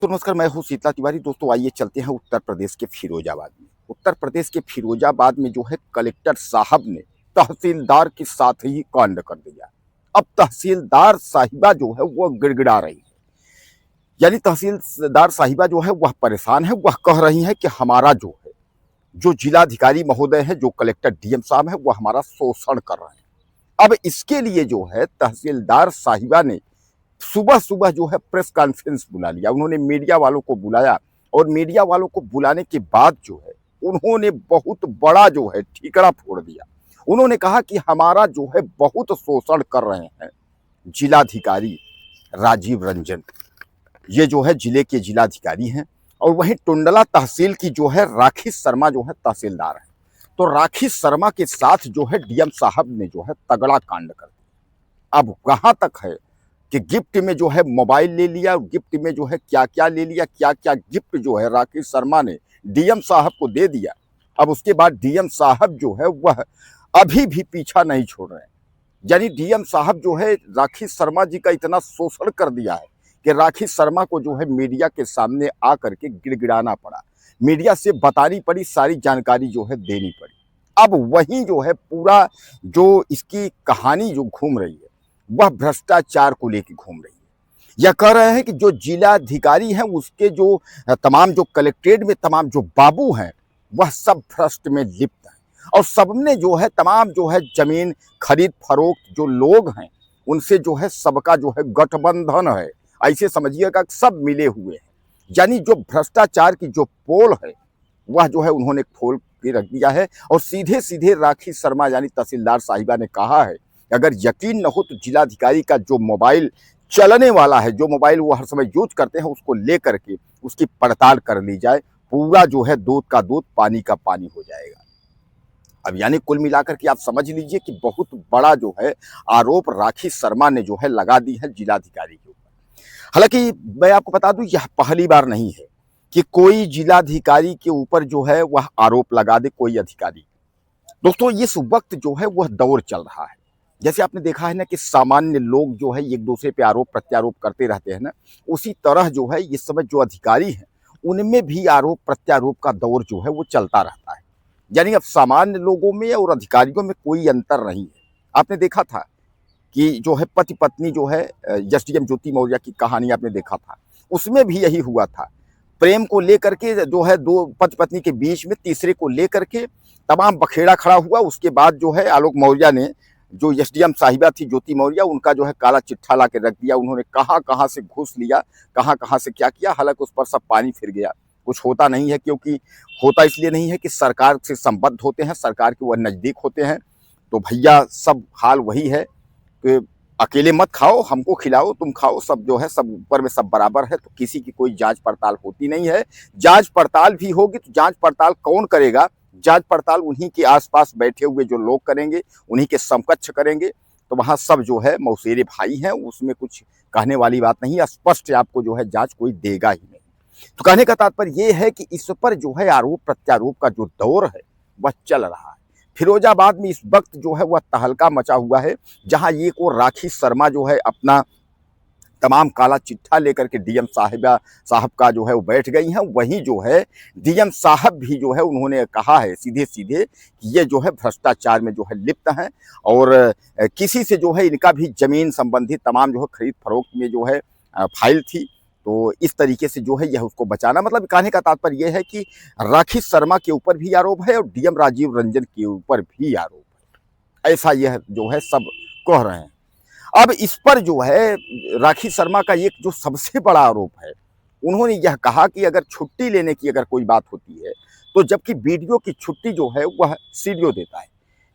तो नमस्कार, मैं हूँ शीतला तिवारी। दोस्तों आइए चलते हैं उत्तर प्रदेश के फिरोजाबाद में। उत्तर प्रदेश के फिरोजाबाद में जो है कलेक्टर साहब ने तहसीलदार के साथ ही कांड कर दिया। अब तहसीलदार साहिबा जो है वह गिड़गिड़ा रही है। यानी तहसीलदार साहिबा जो है वह परेशान है। वह कह रही है कि हमारा जो है, जो जिलाधिकारी महोदय है, जो कलेक्टर डीएम साहब है, वह हमारा शोषण कर रहे हैं। अब इसके लिए जो है तहसीलदार साहिबा ने सुबह सुबह जो है प्रेस कॉन्फ्रेंस बुला लिया। उन्होंने मीडिया वालों को बुलाया और मीडिया वालों को बुलाने के बाद जो है उन्होंने बहुत बड़ा जो है ठीकरा फोड़ दिया। उन्होंने कहा कि हमारा जो है बहुत शोषण कर रहे हैं जिलाधिकारी राजीव रंजन, ये जो है जिले के जिलाधिकारी हैं। और वहीं टुंडला तहसील की जो है राखी शर्मा जो है तहसीलदार है। तो राखी शर्मा के साथ जो है डीएम साहब ने जो है तगड़ा कांड कर दिया। अब कहाँ तक है कि गिफ्ट में जो है मोबाइल ले लिया, गिफ्ट में जो है क्या क्या ले लिया, क्या क्या गिफ्ट जो है राकेश शर्मा ने डीएम साहब को दे दिया। अब उसके बाद डीएम साहब जो है वह अभी भी पीछा नहीं छोड़ रहे हैं। यानी डीएम साहब जो है राकेश शर्मा जी का इतना शोषण कर दिया है कि राकेश शर्मा को जो है मीडिया के सामने आकर के गिड़गिड़ाना पड़ा, मीडिया से बतानी पड़ी, सारी जानकारी जो है देनी पड़ी। अब वही जो है पूरा जो इसकी कहानी जो घूम रही है वह भ्रष्टाचार को लेकर घूम रही है। यह कह रहे हैं कि जो जिलाधिकारी हैं उसके जो तमाम जो कलेक्ट्रेट में तमाम जो बाबू हैं वह सब भ्रष्ट में लिप्त हैं। और सबने जो है तमाम जो है जमीन खरीद फरोख्त जो लोग हैं उनसे जो है सबका जो है गठबंधन है, ऐसे समझिएगा सब मिले हुए हैं। यानी जो भ्रष्टाचार की जो पोल है वह जो है उन्होंने खोल के रख दिया है। और सीधे सीधे राखी शर्मा यानी तहसीलदार साहिबा ने कहा है अगर यकीन न हो तो जिलाधिकारी का जो मोबाइल चलने वाला है, जो मोबाइल वो हर समय यूज करते हैं, उसको लेकर के उसकी पड़ताल कर ली जाए। पूरा जो है दूध का दूध पानी का पानी हो जाएगा। अब यानी कुल मिलाकर के आप समझ लीजिए कि बहुत बड़ा जो है आरोप राखी शर्मा ने जो है लगा दी है जिलाधिकारी के ऊपर। हालांकि मैं आपको बता दूं यह पहली बार नहीं है कि कोई जिलाधिकारी के ऊपर जो है वह आरोप लगा दे कोई अधिकारी। दोस्तों इस वक्त जो है वह दौर चल रहा है। जैसे आपने देखा है ना कि सामान्य लोग जो है एक दूसरे पे आरोप प्रत्यारोप करते रहते हैं ना, उसी तरह जो है इस समय जो अधिकारी हैं उनमें भी आरोप प्रत्यारोप का दौर जो है वो चलता रहता है। यानी अब सामान्य लोगों में और अधिकारियों में कोई अंतर नहीं है। आपने देखा था कि जो है पति पत्नी जो है एसडीएम ज्योति मौर्य की कहानी आपने देखा था, उसमें भी यही हुआ था। प्रेम को लेकर के जो है दो पति पत्नी के बीच में तीसरे को लेकर के तमाम बखेड़ा खड़ा हुआ। उसके बाद जो है आलोक मौर्य ने, जो एसडीएम साहिबा थी ज्योति मौर्य, उनका जो है काला चिट्ठा ला के रख दिया। उन्होंने कहाँ कहाँ से घूस लिया, कहाँ कहाँ से क्या किया, हालांकि उस पर सब पानी फिर गया। कुछ होता नहीं है, क्योंकि होता इसलिए नहीं है कि सरकार से संबद्ध होते हैं, सरकार के वह नज़दीक होते हैं। तो भैया सब हाल वही है कि अकेले मत खाओ, हमको खिलाओ, तुम खाओ, सब जो है सब ऊपर में सब बराबर है। तो किसी की कोई जांच पड़ताल होती नहीं है। जांच पड़ताल भी होगी तो जांच पड़ताल कौन करेगा? जांच पड़ताल उन्हीं के आसपास बैठे हुए जो लोग करेंगे, उन्हीं के समकक्ष करेंगे। तो वहाँ सब जो है मौसेरे भाई हैं, उसमें कुछ कहने वाली बात नहीं है। स्पष्ट आपको जो है जांच कोई देगा ही नहीं। तो कहने का तात्पर्य ये है कि इस पर जो है आरोप प्रत्यारोप का जो दौर है वह चल रहा है। फिरोजाबाद में इस वक्त जो है वह तहलका मचा हुआ है, जहां ये को राखी शर्मा जो है अपना तमाम काला चिट्ठा लेकर के डीएम साहब का जो है वो बैठ गई हैं। वहीं जो है डीएम साहब भी जो है उन्होंने कहा है सीधे सीधे कि ये जो है भ्रष्टाचार में जो है लिप्त हैं और किसी से जो है इनका भी जमीन संबंधी तमाम जो है खरीद फरोख्त में जो है फाइल थी। तो इस तरीके से जो है यह उसको बचाना, मतलब कहने का तात्पर्य यह है कि राखी शर्मा के ऊपर भी आरोप है और डीएम राजीव रंजन के ऊपर भी आरोप है, ऐसा यह जो है सब कह रहे हैं। अब इस पर जो है राखी शर्मा का एक जो सबसे बड़ा आरोप है, उन्होंने यह कहा कि अगर छुट्टी लेने की अगर कोई बात होती है तो जबकि बीडीओ की छुट्टी जो है वह सीडीओ देता है,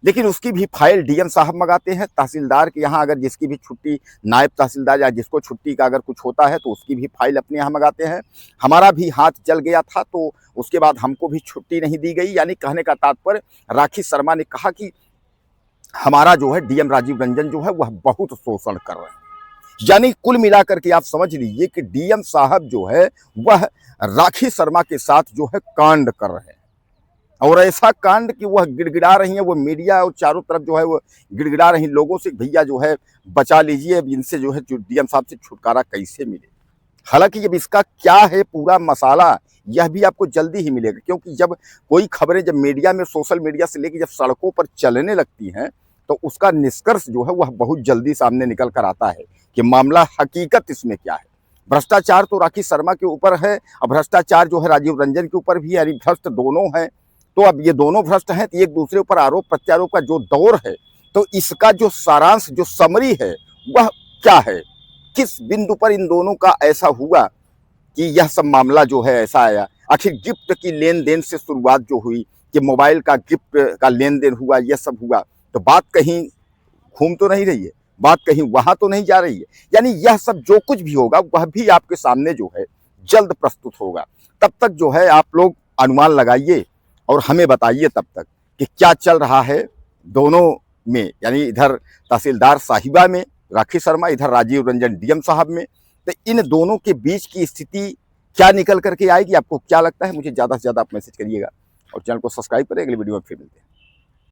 लेकिन उसकी भी फाइल डीएम साहब मंगाते हैं। तहसीलदार के यहाँ अगर जिसकी भी छुट्टी, नायब तहसीलदार या जिसको छुट्टी का अगर कुछ होता है तो उसकी भी फाइल अपने यहाँ मंगाते हैं। हमारा भी हाथ जल गया था तो उसके बाद हमको भी छुट्टी नहीं दी गई। यानी कहने का तात्पर्य राखी शर्मा ने कहा कि हमारा जो है डीएम राजीव रंजन जो है वह बहुत शोषण कर रहे हैं। यानी कुल मिलाकर के आप समझ लीजिए कि डीएम साहब जो है वह राखी शर्मा के साथ जो है कांड कर रहे हैं, और ऐसा कांड कि वह गिड़गिड़ा रही है। वो मीडिया और चारों तरफ जो है वो गिड़गिड़ा रही लोगों से, भैया जो है बचा लीजिए, अब इनसे जो है डीएम साहब से छुटकारा कैसे मिले। हालांकि जब इसका क्या है पूरा मसाला, यह भी आपको जल्दी ही मिलेगा, क्योंकि जब कोई खबरें जब मीडिया में, सोशल मीडिया से लेकर जब सड़कों पर चलने लगती हैं, तो उसका निष्कर्ष जो है वह बहुत जल्दी सामने निकल कर आता है कि मामला हकीकत इसमें क्या है। भ्रष्टाचार तो राखी शर्मा के ऊपर है, और भ्रष्टाचार जो है राजीव रंजन के ऊपर भी है, यानी भ्रष्ट दोनों हैं। तो अब ये दोनों भ्रष्ट हैं, तो एक दूसरे ऊपर आरोप प्रत्यारोप का जो दौर है, तो इसका जो सारांश, जो समरी है, वह क्या है? किस बिंदु पर इन दोनों का ऐसा हुआ कि यह सब मामला जो है ऐसा आया? आखिर गिफ्ट की लेन देन से शुरुआत जो हुई कि मोबाइल का गिफ्ट का लेन देन हुआ, यह सब हुआ, तो बात कहीं घूम तो नहीं रही है, बात कहीं वहां तो नहीं जा रही है। यानी यह सब जो कुछ भी होगा वह भी आपके सामने जो है जल्द प्रस्तुत होगा। तब तक जो है आप लोग अनुमान लगाइए और हमें बताइए तब तक कि क्या चल रहा है दोनों में, यानी इधर तहसीलदार साहिबा में राखी शर्मा, इधर राजीव रंजन डीएम साहब में। तो इन दोनों के बीच की स्थिति क्या निकल करके आएगी, आपको क्या लगता है? मुझे ज़्यादा से ज़्यादा आप मैसेज करिएगा और चैनल को सब्सक्राइब करें। अगली वीडियो में फिर मिलते हैं।